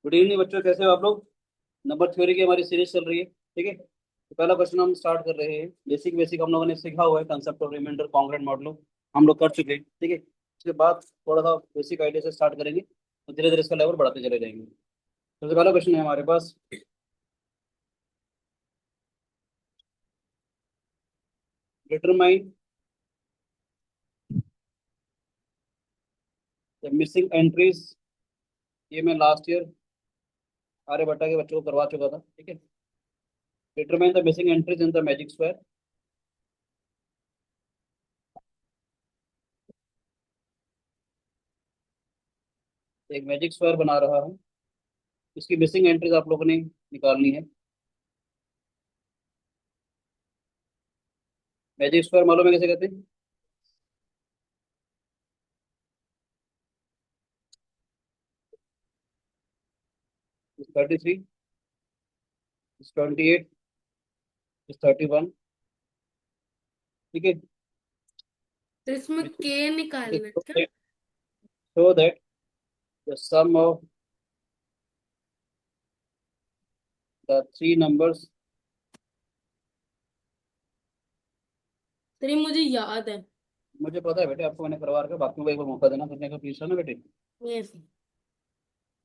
Good evening बच्चों, कैसे हो आप लोग। नंबर थ्योरी की हमारी सीरीज चल रही है, ठीक है। तो पहला क्वेश्चन हम स्टार्ट कर रहे हैं। बेसिक बेसिक हम लोगों ने सीखा हुआ है, concept of reminder, congruent model हम लोग कर चुके हैं, ठीक है। उसके बाद थोड़ा सा बेसिक आइडिया से स्टार्ट करेंगे, तो धीरे धीरे इसका लेवल बढ़ाते चले जाएंगे। सबसे पहला क्वेश्चन है हमारे पास, डिटरमाइन द मिसिंग एंट्रीज। ये मैं लास्ट ईयर आर्यभट्टा के बच्चों को करवा चुका था, ठीक है। Determine the missing entries in the magic square. एक मैजिक स्क्वायर बना रहा हूँ, इसकी मिसिंग एंट्रीज आप लोगों ने निकालनी है। मैजिक स्क्वायर मालूम है कैसे कहते हैं। 33, 28, 31, ठीक है। तो इसमें के निकालना है क्या? Show that the sum of the three numbers. तेरी मुझे याद है। मुझे पता है बेटे, आपको मैंने करवा रखा है, बाकी को एक बार मौका देना करने का, प्लीज ना बेटे। यस।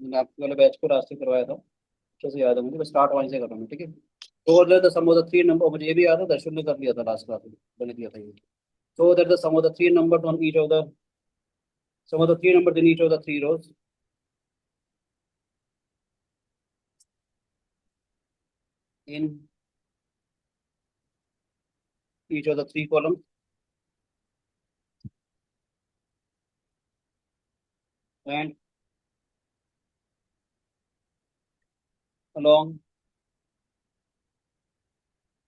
मैंने आपके वाले बैच को रास्ते करवाया था, अच्छे से याद है मुझे, बस स्टार्ट वहीं से कर रहा हूँ, ठीक है। तो that the sum of the three number, मुझे ये भी याद है, दर्शन ने कर लिया था लास्ट क्लास में, मैंने दिया था ये। So that the sum of the three numbers on each of the sum of the three numbers in each of the three rows in each of the three columns and along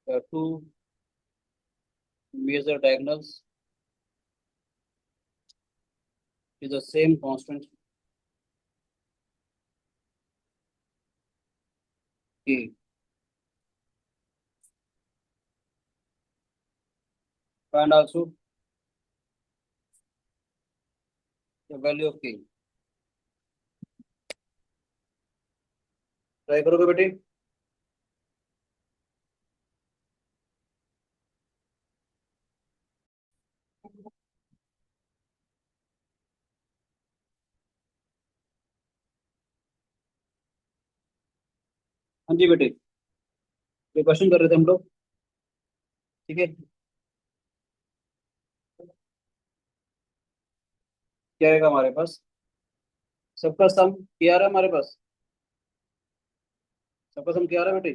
the two major diagonals is the same constant k. Find also the value of k. Try करोगे बेटे। हाँ जी बेटे, ये question कर रहे थे हम लोग, ठीक है। क्या आएगा हमारे पास, सबका सम क्या आ रहा है हमारे पास, सबका सम क्या आ रहा है बेटे।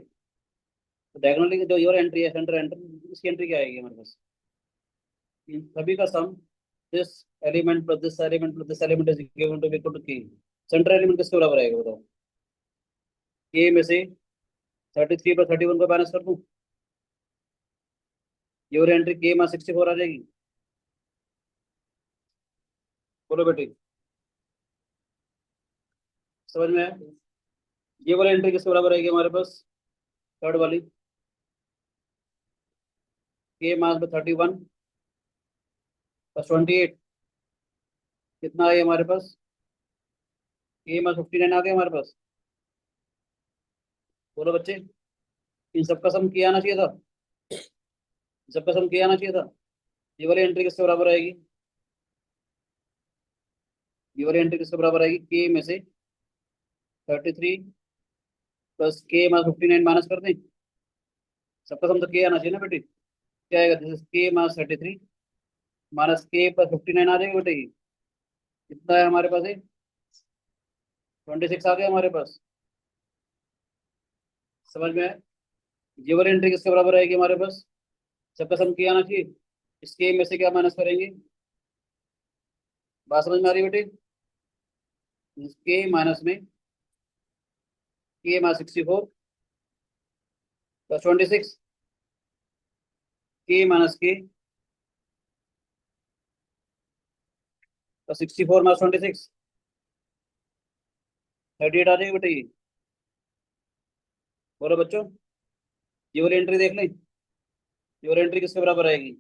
तो डायगोनली जो योर एंट्री है, सेंटर एंटर, इसकी एंट्री क्या आएगी हमारे पास। इन सभी का sum, this element plus this element plus this element is equal to K. Center element किसके बराबर आएगा बताओ। के में से 33 पर 31 को माइनस कर दूं, योर एंट्री के मास 64 आ जाएगी। बोलो बेटे, समझ में आया। ये वाली एंट्री किसके बराबर आएगी हमारे पास, थर्ड वाली। के मास में 31 प्लस 28, कितना है हमारे पास, के मास 59 आ गया हमारे पास। बोलो बच्चे, इन सबका सम किया आना चाहिए था, इन सबका सम किया आना चाहिए था। ये वाली एंट्री किसके बराबर आएगी, ये वाली एंट्री किसके बराबर आएगी, के में से 33 प्लस के मास 59 माइनस कर दें। सबका सम तो के आना चाहिए ना बेटे। क्या आएगा, दिस इज के मास 33 माइनस के प्लस 59 आ जाएगा बेटे। ये कितना है हमारे पास, 26 आ गया हमारे पास। समझ में आया? ये वाली एंट्री किसके बराबर आएगी हमारे पास, सबका सम किया आना चाहिए। इसके में से क्या माइनस करेंगे, बात समझ में आ रही है बेटे। इसके माइनस में के माइनस 64 प्लस 26, के माइनस के प्लस 64 माइनस 26, 38 आ जाएगी बेटे ये। बोलो बच्चों, ये वाली एंट्री देख लें, ये वाली एंट्री किसके बराबर आएगी,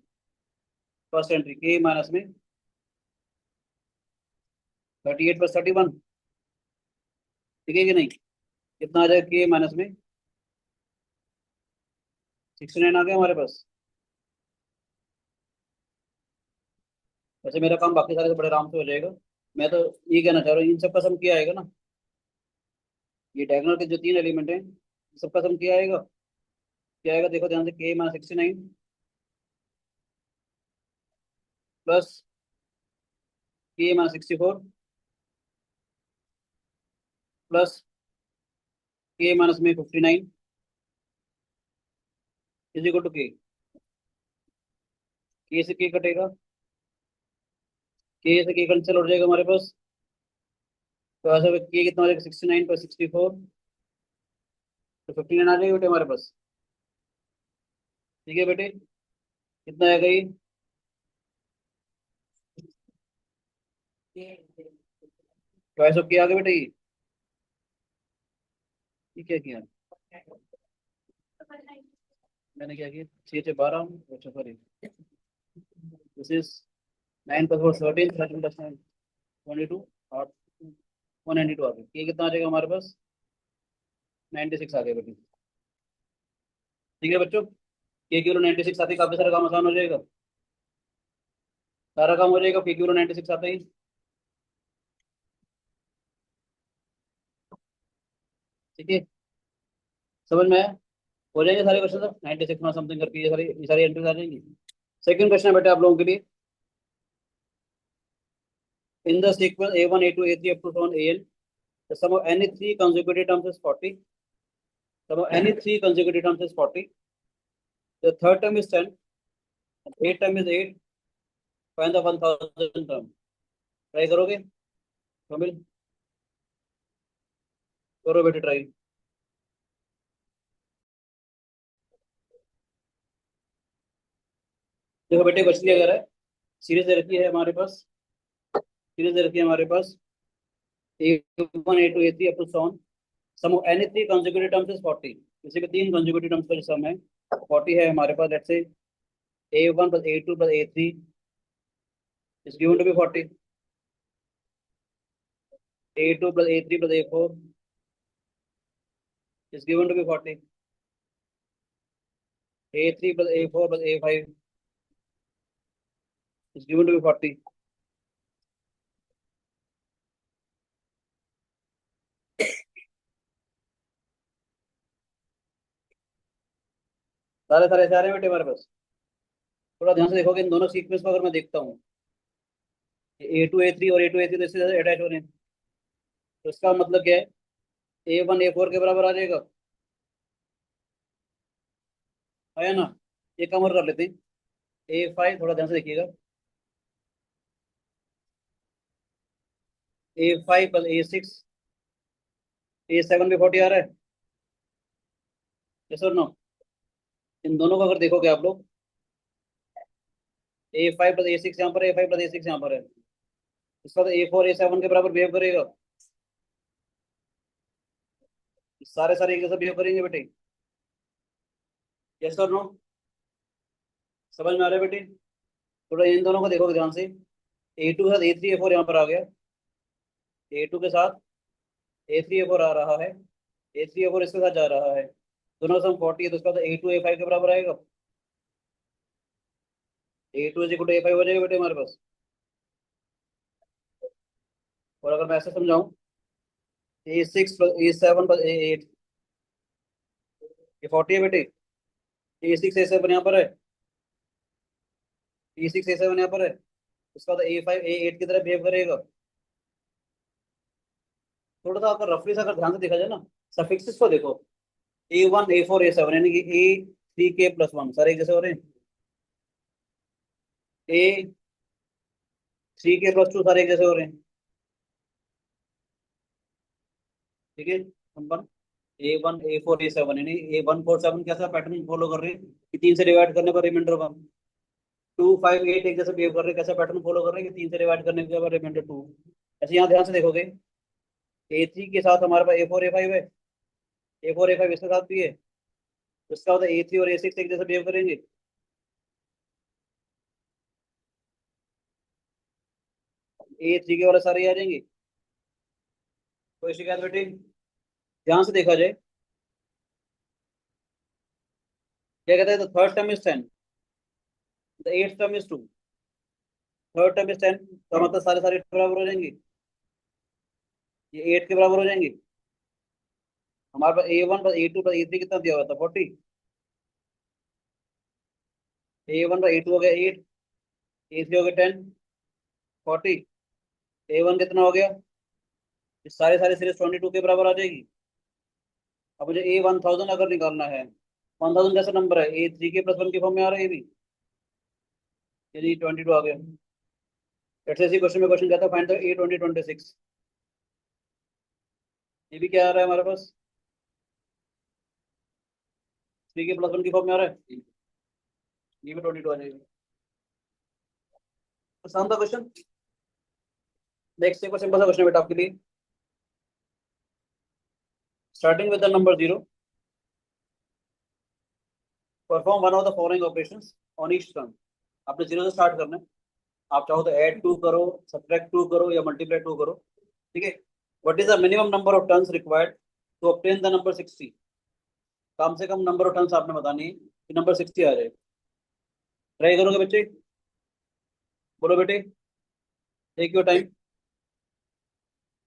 फर्स्ट एंट्री के माइनस में 38 प्लस 31, ठीक है कि नहीं। कितना आ जाएगा के माइनस में 69 आ गया हमारे पास। वैसे मेरा काम बाकी सारे से बड़े आराम से हो जाएगा। मैं तो ये कहना चाह रहा हूँ इन सब का सम क्या आएगा ना, ये डायगोनल के जो तीन एलिमेंट हैं सबका सम क्या आएगा, क्या आएगा देखो ध्यान से, के माइनस 69 प्लस के माइनस 64 प्लस के माइनस में 59 इज इक्वल टू के से के कटेगा, के से के कैंसिल हो जाएगा हमारे पास। तो ऐसा के कितना हो जाएगा 69 प्लस 64, तो 59 आ जाएगा बेटे हमारे पास। ठीक है बेटे, कितना आएगा ये, चॉइस ऑफ किया आगे बेटे ये क्या किया, मैंने क्या किया 6 से 12, अच्छा sorry, this is 9 plus 4 13, 13 plus 9 22 और 192 आ गया। ये कितना आ जाएगा हमारे पास 96 आ गया बेटे। ठीक है बच्चों, के किलो 96 आते ही काफी सारा काम आसान हो जाएगा, सारा काम हो जाएगा के किलो 96 आते ही। ठीक है, समझ में आया, हो जाएंगे सारे क्वेश्चन सब 96 में समथिंग करके ये सारी एंट्रीज आ जाएंगी। सेकंड क्वेश्चन है बेटा आप लोगों के लिए, in the sequence a1 a2 a3 up to so on an, the sum of any three consecutive terms is 40, sum of any three consecutive terms is 40, the third term is 10 and eighth term is 8, find the 1000 term। Try करोगे Camille, करो बेटे try. देखो बेटे question क्या कह रहा है, series दे रखी है हमारे पास, सीरीज दे रखी है हमारे पास a1 a2 a3 up to so on, sum of any three consecutive terms is 40, किसी भी तीन consecutive terms का जो सम है 40 है हमारे पास। Let's say a1 plus a2 plus a3 is given to be 40, a2 plus a3 plus a4 is given to be 40, a3 plus a4 plus a5 is given to be 40। सारे सारे ऐसे आ रहे हैं बेटे हमारे पास। थोड़ा ध्यान से देखोगे इन दोनों सीक्वेंस को, अगर मैं देखता हूँ A2 A3 और A2 A3 तो इससे अटैच हो रहे हैं, तो इसका मतलब क्या है A1 A4 के बराबर आ जाएगा, है ना। ये कम और कर लेते हैं A5, थोड़ा ध्यान से देखिएगा, A5 प्लस A6, A7 भी 40 आ रहा है, यस और नो। इन दोनों को अगर देखोगे आप लोग A5 प्लस A6 यहाँ पर है, A5 प्लस A6 यहाँ पर है, इसका तो A4 A7 के बराबर बिहेव करेगा, सारे सारे एक जैसा बिहेव करेंगे बेटे, यस और नो। समझ में आ रहा है बेटे, थोड़ा इन दोनों को देखोगे ध्यान से, A2 के साथ A3 A4 यहाँ पर आ गया, A2 के साथ A3 A4 आ रहा है, A3 A4 इसके साथ जा रहा है, दोनों का सम 40 है, तो इसका तो A2 A5 के बराबर आएगा, A2 is equal to A5 हो जाएगा बेटे हमारे पास। और अगर मैं ऐसे समझाऊं A6 plus A7 plus A8, ये 40 है बेटे, A6 A7 यहाँ पर है, A6 A7 यहाँ पर है, उसका तो A5 A8 की तरह बिहेव करेगा। थोड़ा सा अगर रफली से अगर ध्यान से देखा जाए ना, सफिक्सेस को देखो, A1 A4 A7 यानी कि A3K+1 सारे एक जैसे हो रहे हैं, A3K+2 सारे एक जैसे हो रहे हैं। ठीक है, नंबर A1 A4 A7 यानी A1 4 7 कैसा पैटर्न फॉलो कर रहे हैं कि 3 से डिवाइड करने पर रिमाइंडर 1, 2 5 8 एक जैसे बिहेव कर रहे हैं, कैसा पैटर्न फॉलो कर रहे हैं कि 3 से डिवाइड करने के बाद रिमाइंडर 2। ऐसे यहाँ ध्यान से देखोगे A3 के साथ हमारे पास A4 A5 है, A4 A5 इसके साथ भी है, उसका होता है A3 और A6 एक जैसे बिहेव करेंगे। A3 के वाले सारे ही आ जाएंगे, कोई शिकायत बेटे, ध्यान से देखा जाए, क्या कहता है, the third term is 10, the eighth term is 2, third term is 10, तो मतलब सारे सारे बराबर हो जाएंगे, ये 8 के बराबर हो जाएंगे। हमारे पास A1 plus A2 plus A3 कितना दिया हुआ था, 40। A1 प्लस A2 हो गया 8, A3 हो गया 10, 40। A1 कितना हो गया, ये सारे सारे सीरीज 22 के बराबर आ जाएगी। अब मुझे A1000 अगर निकालना है, 1000 कैसा नंबर है, A3 के प्लस 1 के फॉर्म में आ रहा है ये भी, यानी 22 आ गया। ऐसे इसी क्वेश्चन में क्वेश्चन कहता है फाइंड द A2026, ये भी क्या आ रहा है हमारे पास, 3 के प्लस 1 के फॉर्म में आ रहा है, ये भी 22 आ जाएगा। आसान था क्वेश्चन। नेक्स्ट एक सिंपल सा क्वेश्चन बेटा आपके लिए, starting with the number 0, perform one of the following operations on each term. आपने 0 से स्टार्ट करना है, आप चाहो तो ऐड 2 करो, सब्ट्रैक्ट 2 करो या मल्टीप्लाई 2 करो, ठीक है। What is the minimum number of turns required to obtain the number 60। कम से कम नंबर ऑफ टर्न्स आपने बतानी है कि नंबर 60 आ जाए। ट्राई करोगे बच्चे, बोलो बेटे, टेक योर टाइम,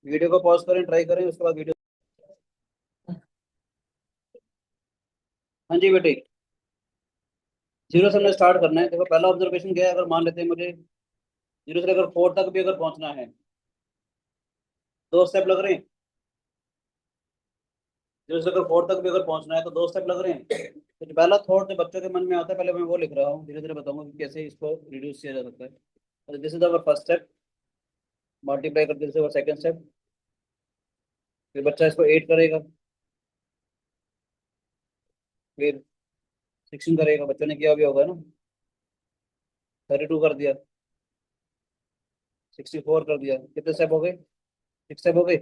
वीडियो को पॉज करें, ट्राई करें, उसके बाद वीडियो। हाँ जी बेटे, 0 से हमने स्टार्ट करना है। देखो पहला ऑब्जर्वेशन क्या है, अगर मान लेते हैं मुझे 0 से लेकर 4 तक भी अगर पहुंचना है, 2 स्टेप लग रहे हैं। 0 से लेकर 4 तक भी अगर पहुंचना है तो 2 स्टेप लग रहे हैं। तो जो पहला थॉट जो बच्चों के मन में आता है, पहले मैं वो लिख रहा हूँ, धीरे धीरे बताऊंगा कि कैसे इसको रिड्यूस किया जा सकता है। This is our first step, multiply करके this is our second step, फिर बच्चा इसको 8 करेगा, फिर 16 करेगा, बच्चों ने किया भी होगा ना, 32 कर दिया, 64 कर दिया, कितने स्टेप हो गए, 6 स्टेप हो गए।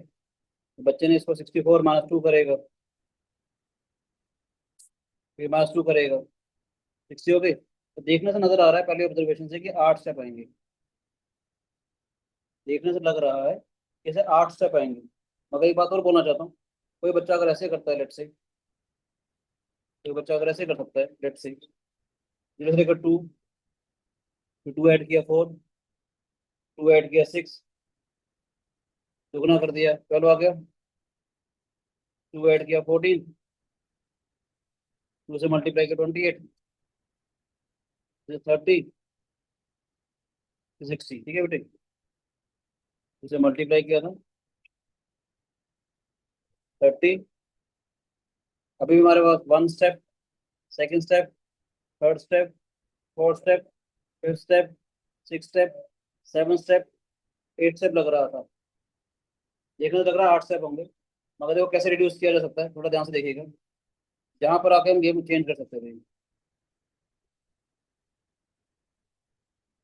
बच्चे ने इसको 64 माइनस 2 करेगा, फिर माइनस 2 करेगा, 60 हो गए। तो देखने से नजर आ रहा है पहले ऑब्जर्वेशन से कि 8 स्टेप आएंगे, देखने से लग रहा है कि ऐसे 8 स्टेप आएंगे। मगर एक बात और बोलना चाहता हूँ, कोई बच्चा अगर ऐसे करता है, लेट से, कोई बच्चा अगर ऐसे कर सकता है, लेट से 0 से लेकर 2, फिर 2 ऐड किया 4, 2 ऐड किया 6, दुगना कर दिया 12 आ गया, 2 ऐड किया 14, 2 से मल्टीप्लाई किया 28, फिर 30, फिर 60, ठीक है बेटे, उसे मल्टीप्लाई किया था 30। अभी भी हमारे पास 1 step, second step, third step, fourth step, fifth step, six step, seven step, 8 step लग रहा था। देखने से लग रहा है 8 स्टेप होंगे, मगर देखो कैसे रिड्यूस किया जा सकता है, थोड़ा ध्यान से देखिएगा। जहां पर आके हम गेम चेंज कर सकते थे।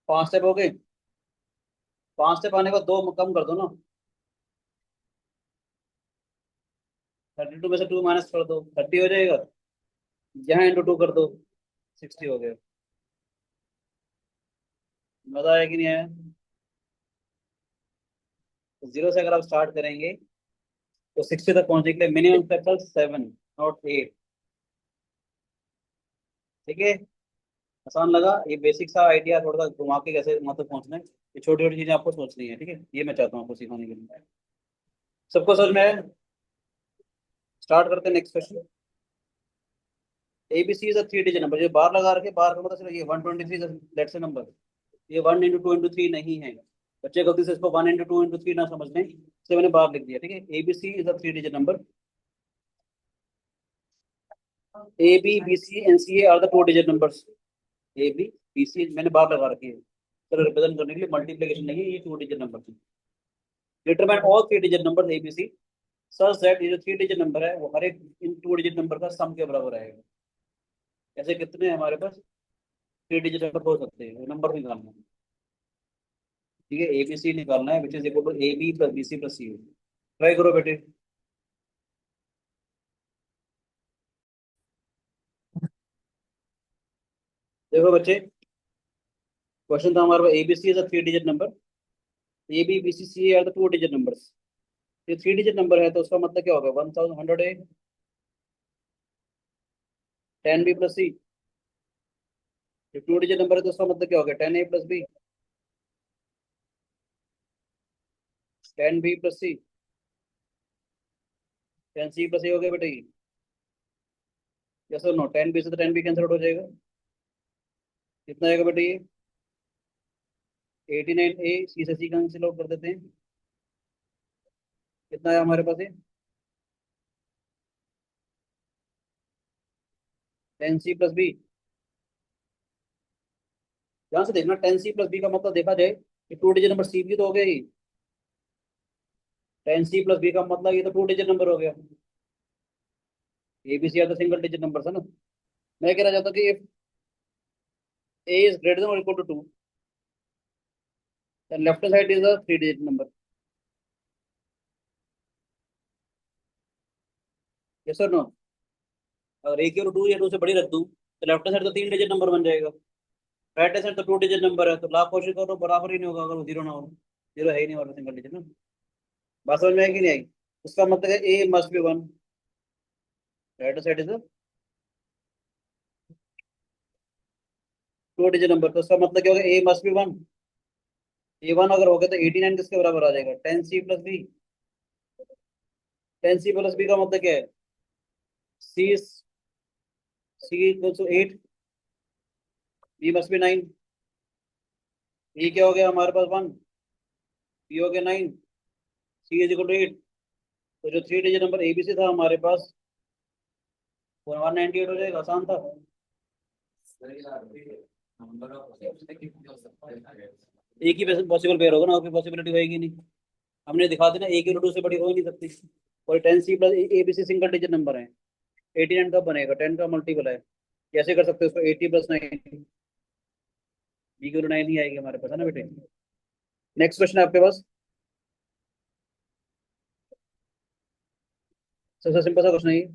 5 स्टेप हो गए, 5 स्टेप आने के बाद 2 कम कर दो ना, 32 में से 2 माइनस कर दो, 30 हो जाएगा, यहाँ इंटू 2 कर दो, 60 हो गया। मजा आया कि नहीं आया। तो 0 से अगर आप स्टार्ट करेंगे तो 60 तक पहुंचने के लिए मिनिमम स्टेप था 7, नॉट 8, ठीक है। आसान लगा, ये बेसिक सा आइडिया थोड़ा सा घुमा के कैसे मतलब पहुंचना है, ये छोटी छोटी चीजें आपको सोचनी है, ठीक है, ये मैं चाहता हूँ आपको सिखाने के लिए। सबको समझ में आया। स्टार्ट करते हैं next question. ABC is a 3 digit number, जो बार लगा रखे, बार का मतलब सिर्फ ये 123 लेट्स से नंबर, ये 1 इंटू 2 इंटू 3 नहीं है। बच्चे गलती से इसको 1 इंटू 2 इंटू 3 ना समझ लें, इसलिए मैंने बार लिख दिया, ठीक है। ABC is a 3 digit number, A B B C and C A are the 4 digit numbers. A B B C मैंने बार लगा रखी है, सर रिप्रेजेंट करने के लिए, मल्टीप्लिकेशन नहीं है, ये 2 डिजिट नंबर है। Determine all 3 digit number A B C such that ये जो 3 डिजिट नंबर है वो हर एक इन 2 डिजिट नंबर का सम के बराबर आएगा। ऐसे कितने हमारे पास 3 डिजिट नंबर हो सकते हैं, नंबर निकालना है, ठीक है। ए बी सी निकालना है, which is equal to A B plus B C plus C. Try करो बेटे। देखो बच्चे, क्वेश्चन था हमारे पास, ABC is a 3 digit number, A B B C C are the 2 digit numbers. ये 3 डिजिट नंबर है तो उसका मतलब क्या होगा, 1100 ए 10b+c। ये 2 डिजिट नंबर है तो उसका मतलब क्या हो गया, 10a+b 10b+c 10c+a हो गया बेटा ये। यस और नो, 10b से तो 10b कैंसिल आउट हो जाएगा। कितना आएगा बेटा ये, 89a। सी से सी कैंसिल आउट कर देते हैं। कितना है हमारे पास ये, 10c+b। ध्यान से देखना, 10c+b का मतलब देखा जाए कि 2 डिजिट नंबर सी भी तो हो गया ही। 10c+b का मतलब ये तो 2 डिजिट नंबर हो गया। ABC are the single digit number है ना। मैं कहना चाहता हूँ कि if A is greater than और equal to 2, then left hand side is a 3 digit number. Yes or no? अगर ए की और 2 या 2 से बड़ी रख दूं तो लेफ्ट साइड तो 3 डिजिट नंबर बन जाएगा। राइट साइड तो 2 डिजिट नंबर है, तो लाख कोशिश करो बराबर ही नहीं होगा अगर वो जीरो ना हो। जीरो है ही नहीं, और सिंगल डिजिट ना। बात समझ में आएगी नहीं आएगी। उसका मतलब है A must be one. Right side is 2 digit number, तो उसका मतलब क्या होगा, A must be one. A one अगर हो गया तो 89 किसके बराबर आ जाएगा, 10c+b। 10c+b का मतलब क्या है, C C equal to 8, B must be 9। A क्या हो गया हमारे पास 1, बी हो गया 9, सी इज इक्वल टू 8। तो जो 3 डिजिट नंबर एबीसी था हमारे पास वो 198 हो जाएगा, आसान था। एक ही पॉसिबल पेयर होगा ना, और कोई पॉसिबिलिटी होगी नहीं। हमने दिखा दी ना, एक और 2 से बड़ी हो ही नहीं सकती। और 10c+abc सिंगल डिजिट नंबर है। 89 कब बनेगा, 10 का मल्टीपल है। कैसे कर सकते हो उसको, 80+9, बी की 9 ही आएगी हमारे पास, है ना बेटे। नेक्स्ट क्वेश्चन है आपके पास, सबसे सिंपल सा क्वेश्चन है ये।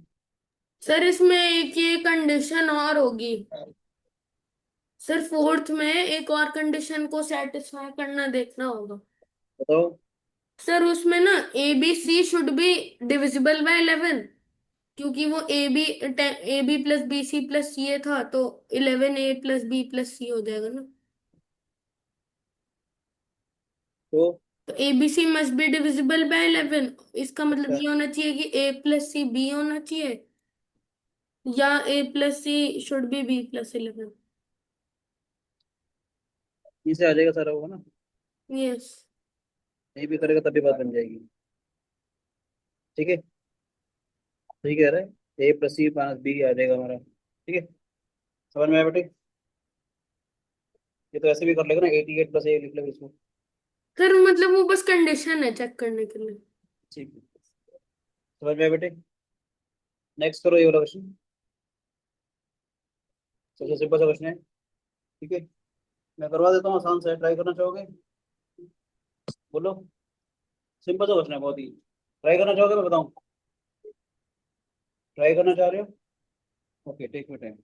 सर इसमें एक ये कंडीशन और होगी। सर फोर्थ में एक और कंडीशन को सेटिस्फाई करना देखना होगा। बताओ। सर उसमें ना A B C should be divisible by 11, क्योंकि वो A B plus B C plus C A था, तो 11 A plus B plus C हो जाएगा ना। तो तो A B C must be divisible by 11। इसका मतलब अच्छा, ये होना चाहिए कि ए प्लस सी बी होना चाहिए, या A plus C should be plus 11। इसे आ जाएगा सारा, होगा ना। यस। यही भी करेगा तभी बात बन जाएगी। ठीक है, ठीक कह रहा है, A+C-B आ जाएगा हमारा। ठीक है, समझ में आया बेटे। ये तो ऐसे भी कर लेगा ना, 88+A लिख लेगा इसको। सर मतलब वो बस कंडीशन है चेक करने के लिए। ठीक है, समझ में आया बेटे। नेक्स्ट करो ये वाला क्वेश्चन, सबसे सिंपल सा क्वेश्चन है। ठीक है, मैं करवा देता हूँ, आसान से ट्राई करना चाहोगे, बोलो। सिंपल सा क्वेश्चन है बहुत ही। ट्राई करना चाहोगे, मैं बताऊँ। ट्राई करना चाह रहे हो, ओके टेक योर टाइम।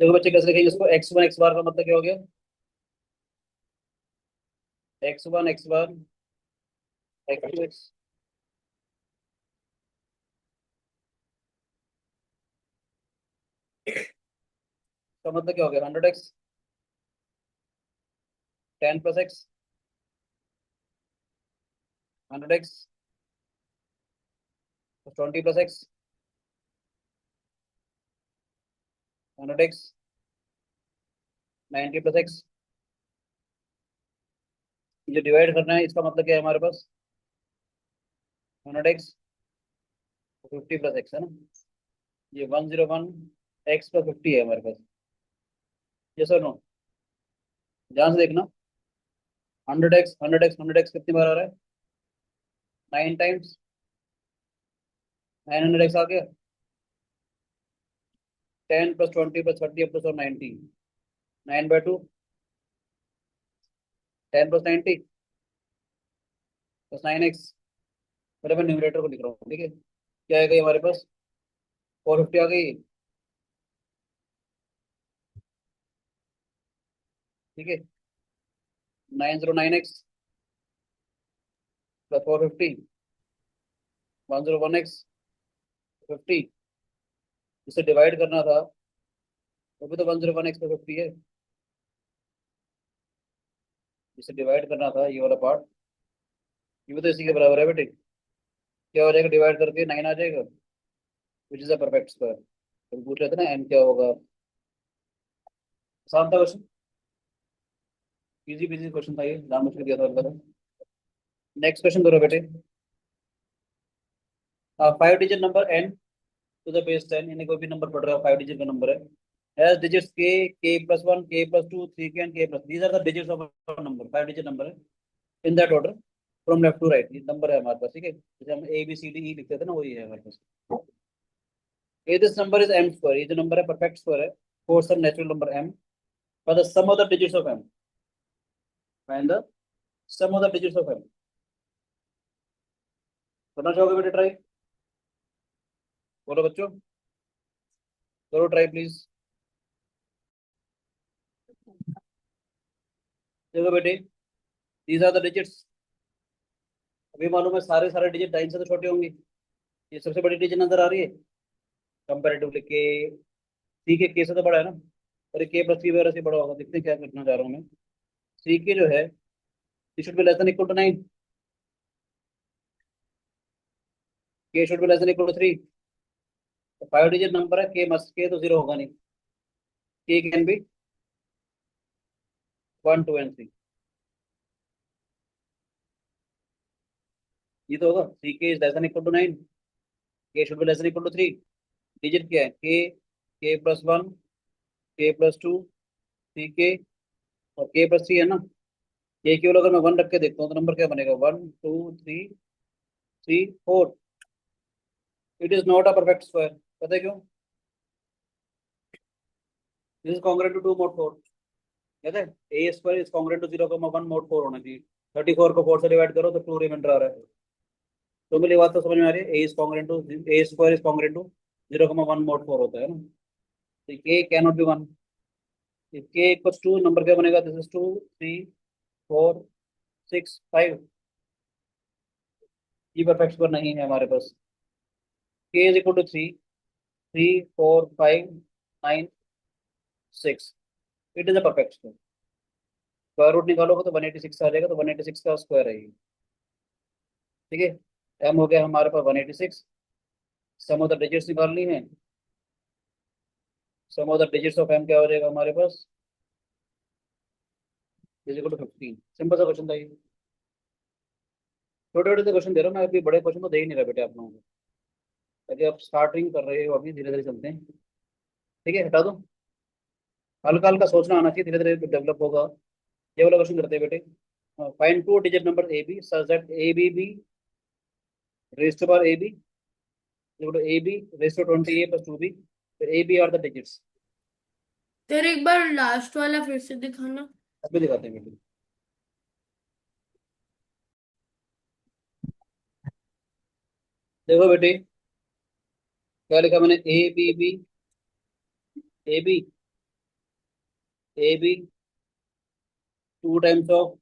देखो बच्चे कैसे लिखेंगे इसको, x1 x बार का मतलब क्या हो गया, x1 x बार x2 x। का मतलब क्या हो गया, 100x 10+x 100x 20+x 100x 90+x। ये डिवाइड करना है, इसका मतलब क्या है हमारे पास, 100x 50+x है ना। ये 101x+50 है हमारे पास। ये सर नो, ध्यान से देखना। 100x कितनी बार आ रहा है, 9 टाइम्स 900x आ गया। 10+20+30+90, 9/2, 10+90 +9x। पहले मैं न्यूमरेटर को लिख रहा हूँ, ठीक है। क्या आएगा ये हमारे पास, 450 आ गई। ठीक है, 909x plus 450, 101x 50, इसे डिवाइड करना था, वो भी तो 101x पे 50 है, इसे डिवाइड करना था ये वाला पार्ट, ये भी तो इसी के बराबर है बेटे। क्या हो जाएगा, डिवाइड करके 9 आ जाएगा, which is a perfect square. तो पूछ रहे थे ना एन क्या होगा। आसान था क्वेश्चन, इजी पीजी क्वेश्चन था ये, नाम मुश्किल दिया था। नेक्स्ट क्वेश्चन करो बेटे। 5 digit number N to the base 10, यानी कोई भी नंबर पढ़ रहा है 5 डिजिट का नंबर है, has digits k plus 1, k plus 2, 3k and k plus, these are the digits of a number, 5 digit number है, in that order from left to right, ये नंबर है हमारे पास, ठीक है, जैसे हम ए बी सी डी ई लिखते थे ना, वही है हमारे पास। A this number is M square, ये जो नंबर है परफेक्ट स्क्वायर है for some natural number M, for the sum of the digits of M, find the sum of the digits of M. करना चाहोगे बेटे ट्राई, बोलो बच्चों, करो ट्राई प्लीज। देखो बेटे, दीज आर द डिजिट्स, अभी मालूम है सारे सारे डिजिट 9 से तो छोटे होंगे, ये सबसे बड़ी डिजिट नजर आ रही है कंपेरेटिवली के, सी के से तो बड़ा है ना, और के प्लस सी वगैरह से बड़ा होगा, देखते हैं क्या करना चाह रहा हूँ मैं। सी के जो है, C should be less than equal to 9, K should be less than equal to 3, 5 digit number है, के मस्ट, के तो जीरो होगा नहीं, के कैन बी 1 2 एंड 3, ये तो होगा, C K is less than equal to 9, K should be less than equal to 3, digit क्या है, के प्लस 1, के प्लस 2, सी के, और के प्लस 3 है ना, के केवल अगर मैं 1 रख के देखता हूँ तो नंबर क्या बनेगा, 1 2 3 3 4, it is not a perfect square, पता है क्यों, this is congruent to 2 mod 4, कहते हैं a square is congruent to 0,1 mod 4 होना चाहिए, 34 को 4 से डिवाइड करो तो 2 रिमाइंडर आ रहा है, तो मेरी बात तो समझ में आ रही है, A is congruent to, a square is congruent to 0,1 mod 4 होता है ना, तो ए कैन नॉट बी 1, के इक्वल्स टू नंबर क्या बनेगा, दिस इज 2 3 4 6 5, ये परफेक्ट स्क्वायर नहीं है हमारे पास, K is equal to 3 3 4 5 9 6, it is a perfect square, square root निकालोगे तो 186 आ जाएगा, तो 186 का स्क्वायर है ये, ठीक है। एम हो गया हमारे पास 186, सम ऑफ द डिजिट्स निकालनी है, sum of the digits of M क्या हो जाएगा हमारे पास, इज इक्वल टू 15, सिंपल सा क्वेश्चन था ये, छोटे छोटे से क्वेश्चन दे रहा हूँ मैं, अभी बड़े क्वेश्चन तो दे ही नहीं रहा बेटे आप लोगों को, ताकि आप स्टार्टिंग कर रहे हो अभी, धीरे धीरे चलते हैं, ठीक है, हटा दो, हल्का हल्का सोचना आना चाहिए, धीरे धीरे डेवलप होगा। ये वाला क्वेश्चन करते हैं बेटे, find 2 digit number A B such that A B B raise to power A B A B raise to 20 A plus 2 B, A B are the digits. तेरे एक बार लास्ट वाला फिर से दिखाना। अभी दिखाते हैं बेटे, देखो बेटे क्या लिखा मैंने, A B A B 2 times of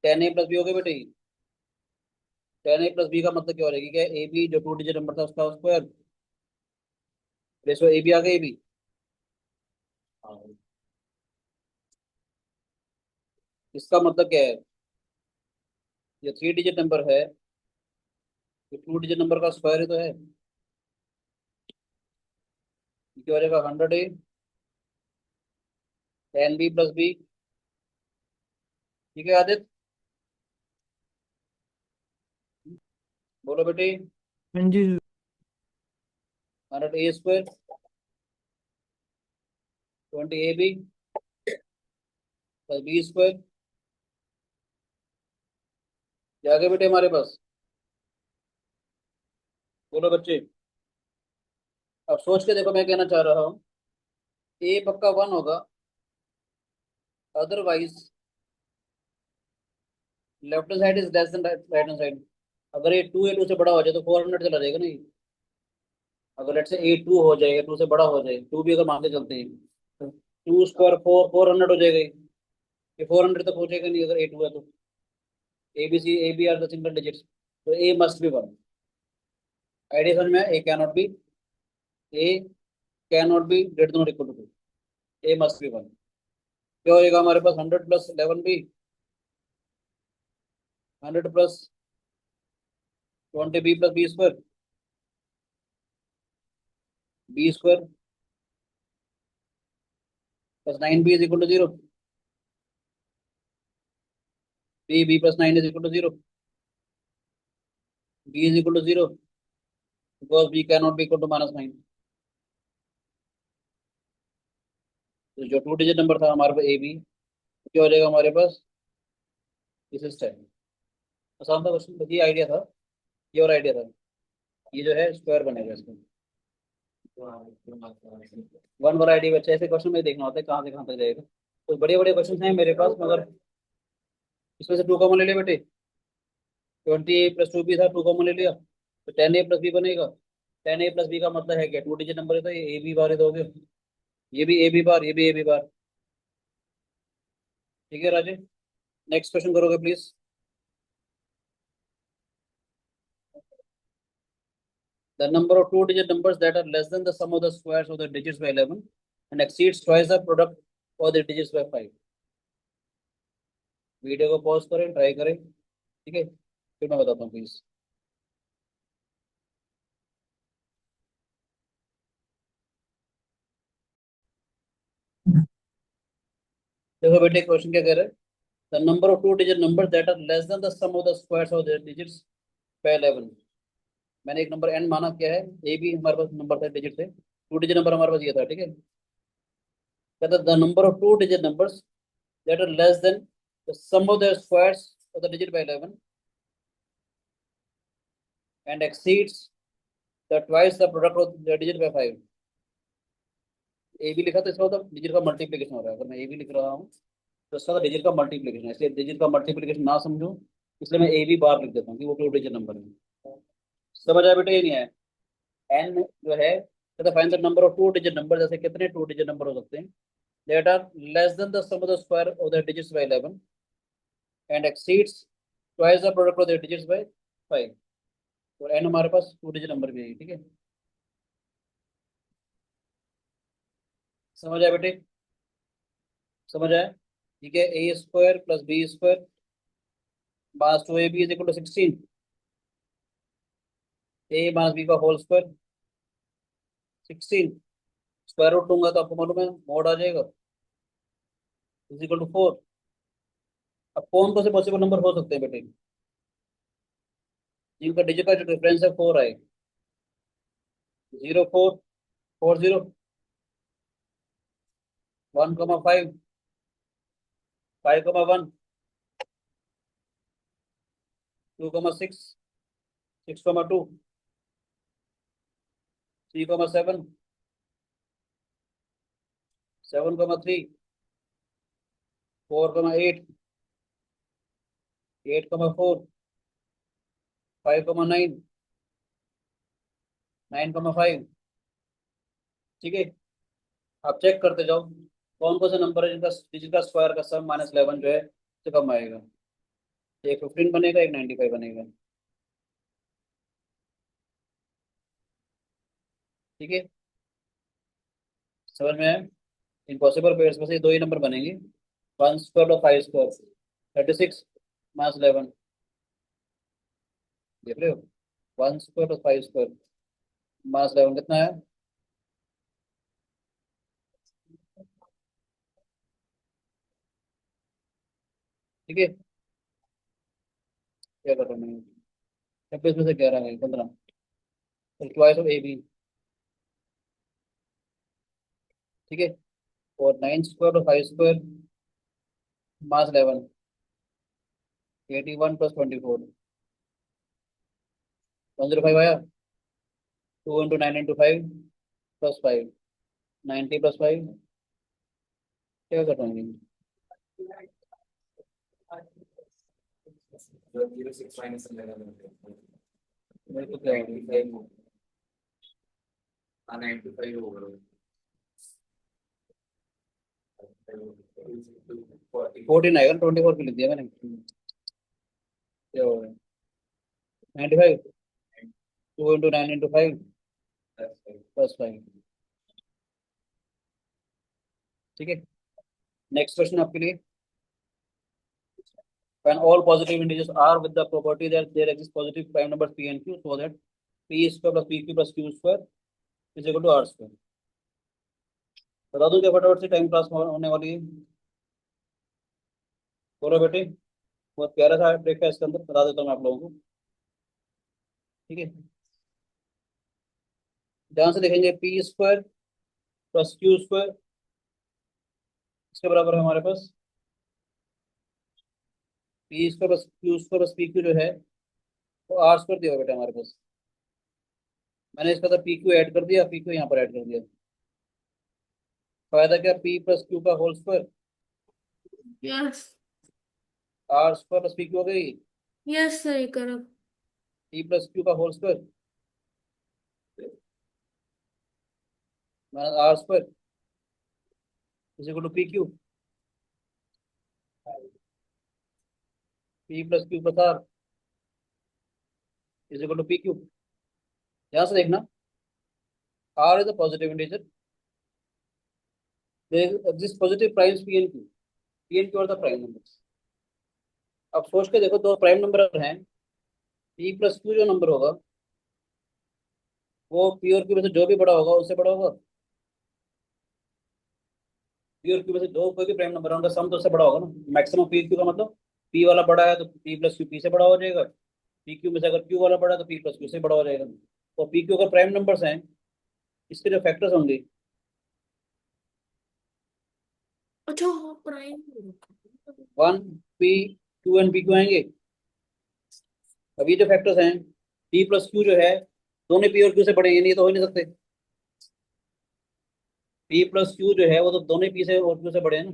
10 A plus B हो गया बेटे, 10 ए प्लस बी का मतलब क्या हो जाएगी, क्या ए बी जो 2 डिजिट नंबर था उसका स्क्वायर, रेशो ए बी आ गया, ए बी, इसका मतलब क्या है, ये 3 डिजिट नंबर है, ये 2 डिजिट नंबर का स्क्वायर ही तो है, ये क्या हो जाएगा 100 ए 10 बी प्लस बी, ठीक है आदित्य, बोलो बेटे, हाँ जी। 100 A square 20 A B plus B square, क्या गया बेटे हमारे पास, बोलो बच्चे, अब सोच के देखो मैं कहना चाह रहा हूँ, ए पक्का 1 होगा, otherwise left hand side is less then right hand side, अगर ये 2 ए 2 से बड़ा हो जाए तो 400 चला जाएगा नहीं, अगर लेट से ए 2 हो जाए, 2 से बड़ा हो जाए, 2 भी अगर मान के चलते हैं, 2 स्क्वायर 4 400 हो जाएगा ये। ये 400 तक पहुंचेगा नहीं अगर A2 है तो। AB are the single digits, तो A मस्ट बी 1। आइडिया समझ में आया? A ग्रेटर देन और equal to 2, A must be 1। क्या होएगा हमारे पास? 100 plus 11B, 100 plus 20B plus B square, B square plus 9B is equal to 0, B plus 9 is equal to 0, B is equal to 0 because B can not be equal to -9। तो जो 2 digit number था हमारे पास AB, क्या हो जाएगा हमारे पास? This is 10। आसान था क्वेश्चन, ये आइडिया था, ये और आइडिया था। ये जो है स्क्वायर बनेगा इसका। वन वैरायटी बच्चे ऐसे क्वेश्चन में देखना होता है कहाँ से कहाँ तक जाएगा। तो बड़े बड़े क्वेश्चन हैं मेरे पास, मगर इसमें से 2 कॉमन ले लिया बेटे। 20A+2B था, 2 कॉमन ले लिया तो 10A+B बनेगा। 10A+B का मतलब है क्या? 2 डिजिट नंबर है तो ये AB बार ही दोगे, ये भी AB बार, ये भी AB बार। ठीक है राजे, नेक्स्ट क्वेश्चन करोगे please. The number of 2 digit numbers that are less than the sum of the squares of the digits by 11 and exceeds twice the product of the digits by 5। Video को pause करें, try करें, ठीक है, फिर मैं बताता हूँ please. देखो बेटे क्वेश्चन क्या कह रहा है? The number of 2 digit numbers that are less than the sum of the squares of their digits by 11। मैंने एक नंबर n माना, क्या है? ए भी हमारे पास नंबर था डिजिट से, 2 digit नंबर हमारे पास ये था, ठीक है। कहता the number of 2 digit numbers that are less than the sum of their squares of the digit by 11 and exceeds the twice the product of the digit by 5। ए भी लिखा तो इसका मतलब डिजिट का मल्टीप्लीकेशन हो रहा है। अगर मैं ए भी लिख रहा हूँ तो इसका डिजिट का मल्टीप्लीकेशन है, इसलिए डिजिट का मल्टीप्लीकेशन ना समझो, इसलिए मैं ए भी बार लिख देता हूँ कि वो 2 digit नंबर है। समझ आया बेटा? ये नहीं है एन जो है, तो find the number of 2 digit number, जैसे कितने 2 digit नंबर हो सकते हैं that are less than the sum of the square of the digits by 11 and exceeds twice the product of the digits by 5। और N हमारे पास 2 digit number भी है, ठीक है। समझ आया बेटे? समझ आया? ठीक है, A square plus B square minus 2AB is equal to 16। A minus B का होल स्क्वायर 16, स्क्वायर रूट लूंगा तो आपको मालूम है मोड आ जाएगा, इज इक्वल टू 4। अब कौन से पॉसिबल नंबर हो सकते हैं बेटे जिनका डिजिट का जो डिफरेंस है 4 आए? 0 4 4 0, 1 5 5 1, 2 6 6 2, 3 7 7 3, 4 8 8 4, 5 9 9 5। ठीक है, आप चेक करते जाओ कौन से नंबर है जिनका जिनका स्क्वायर का सम -11 जो है से कम आएगा। एक 15 बनेगा, एक 95 बनेगा। ठीक है, समझ में आया? इम्पॉसिबल पेयर्स में से दो ही नंबर बनेंगे, 1 स्क्वायर और 5 स्क्वायर। 36 -11, देख रहे हो? 1 स्क्वायर और 5 स्क्वायर -11 कितना है? ठीक है, क्या कर रहे हैं? 26 में से 11 है 15, ट्वाइस ऑफ ए बी। ठीक है, और 9 स्क्वायर और 5 स्क्वायर -11, 81 + 24, 105 आया। 2 × 9 × 5 + 5, 90 + 5, क्या कर रहे हैं? 06 माइनस मेरे को क्या है? 95 होगा। 14 आएगा, 24 भी लिख दिया मैंने। क्या हो गया? 95, 2 इंटू 9 इंटू 5 +5। ठीक है, नेक्स्ट क्वेश्चन आपके लिए। When all positive integers are with the property that there exist positive prime numbers p and q, so that p square plus pq plus q square is equal to r square। बता दूं क्या फटाफट से, time pass होने वाली है। बोलो बेटे, बहुत प्यारा सा ट्रिक है इसके अंदर, बता देता हूँ मैं आप लोगों को। ठीक है, ध्यान से देखेंगे, P square plus Q square इसके बराबर है हमारे पास। P square plus P Q जो है वो आर स्क्वायर दिया हुआ बेटा हमारे पास। मैंने इसका तो पी क्यू ऐड कर दिया, पी क्यू यहाँ पर ऐड कर दिया। फायदा क्या, पी प्लस क्यू का whole square, yes R square plus P Q हो गई, यस सही करो। पी प्लस क्यू का whole square minus R square is equal to P Q, P plus Q plus R is equal to P Q. ध्यान से देखना, R is a positive integer, there exist positive primes p and q, p and q are the prime numbers। अब सोच के देखो, दो prime number हैं, p plus Q जो नंबर होगा वो p और q में से जो भी बड़ा होगा उससे बड़ा होगा। p और q में से दो कोई भी प्राइम नंबर है उनका सम तो उससे बड़ा होगा ना। मैक्सिमम p q का मतलब p वाला बड़ा है तो p प्लस क्यू p से बड़ा हो जाएगा, p q में से अगर q वाला बड़ा है तो p प्लस q से बड़ा हो जाएगा। तो p q अगर प्राइम नंबर्स हैं, इसके जो फैक्टर्स होंगे, अच्छा हाँ prime. 1 p 2 and p q आएंगे। अब ये जो फैक्टर्स हैं, p प्लस क्यू जो है दोनों p और q से बड़े हैं, ये नहीं तो हो ही नहीं सकते। p प्लस क्यू जो है वो तो दोनों p से और q से बड़े हैं ना।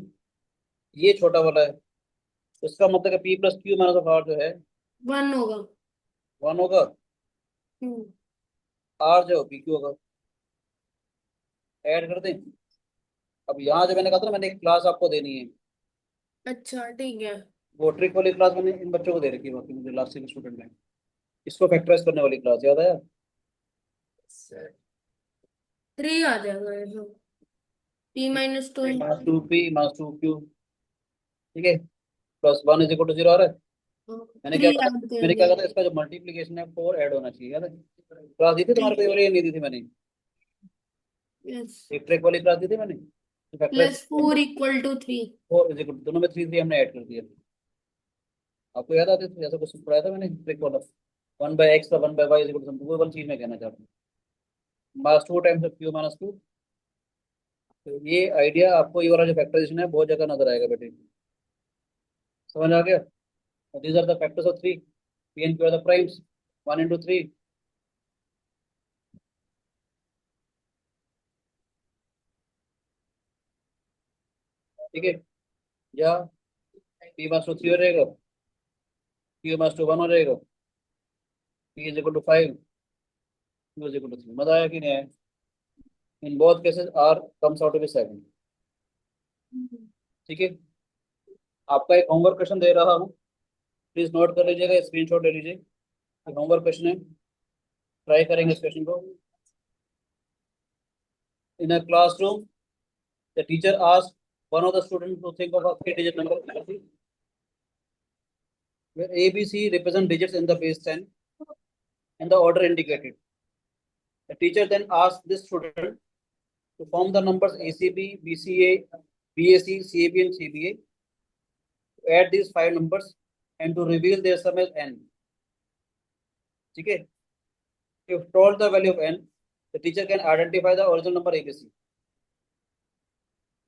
ये छोटा वाला है, तो इसका मतलब है p plus Q minus of r जो है 1 होगा। 1 होगा, हम्म। r जो p क्यू होगा। ऐड कर दें। अब यहाँ जो मैंने कहा था ना, मैंने एक क्लास आपको देनी है, अच्छा ठीक है। वो ट्रिक वाली क्लास मैंने इन बच्चों को दे रखी है, बाकी मुझे लास्ट ईयर स्टूडेंट है, इसको फैक्टराइज करने वाली क्लास याद आया। 3 आ जाएगा ये सब। p-2 minus 2p minus 2q, ठीक है, प्लस 1 इज इक्वल टू 0 आ रहा है। मैंने क्या 3 कहा था, ऐड कर मैंने क्या कहा था, देंगे। इसका जो मल्टीप्लीकेशन है 4 ऐड होना चाहिए, याद है। क्लास दी थी तुम्हारे को, और ये नहीं दी थी मैंने, यस एक ट्रिक वाली क्लास दी थी मैंने, फैक्टराइज +4 = 3। 4 इज इक्वल, दोनों में 3 हमने ऐड कर दिया। आपको याद आते थे, ऐसा कुछ पढ़ाया था मैंने ट्रिक वाला, 1/x का 1/y is equal to something, वो वाली चीज में कहना चाहता हूँ। Minus 2 times of q minus 2। तो ये आइडिया आपको, ये वाला जो फैक्टराइजेशन है बहुत जगह नजर आएगा बेटे, समझ आ गया। These are the factors of 3, p and q are the primes, 1 into 3। ठीक है, या p माइनस 2 3 हो जाएगा, q माइनस 2 1 हो जाएगा, p is equal to 5, q is equal to 3। मजा आया कि नहीं आया। In both cases r comes out to be 7। ठीक है, आपका एक होमवर्क क्वेश्चन दे रहा हूँ, प्लीज नोट कर लीजिएगा, स्क्रीनशॉट ले लीजिए। होमवर्क क्वेश्चन है, ट्राई करेंगे इस क्वेश्चन को। In a classroom the teacher asked one of the students to think of a three-digit number where A, B, C represent digits in the base 10 and the order indicated. The teacher then asked this student to form the numbers ACB, BCA, BAC, CAB, and CBA, to add these 5 numbers and to reveal their sum as n. ठीक है, if told the value of n, the teacher can identify the original number ABC।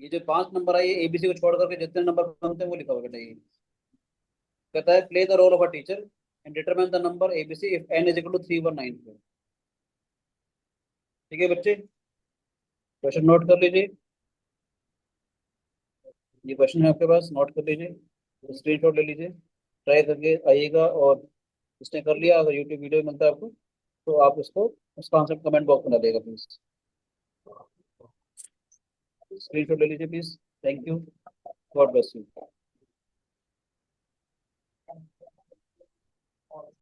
ये जो 5 number है, ये ABC को छोड़ करके जितने नंबर बनते हैं वो लिखा हुआ बेटा। ये कहता है play the role of a teacher and determine the number ABC इफ n इज इक्वल टू 3194। ठीक है बच्चे, क्वेश्चन नोट कर लीजिए, ये क्वेश्चन है आपके पास, नोट कर लीजिए, स्क्रीनशॉट ले लीजिए, ट्राई करके आइएगा। और इसने कर लिया, अगर यूट्यूब वीडियो मिलता है आपको तो आप उसको, उसका आंसर कमेंट बॉक्स में डालिएगा प्लीज। स्क्रीनशॉट ले लीजिए please, thank you. God bless you.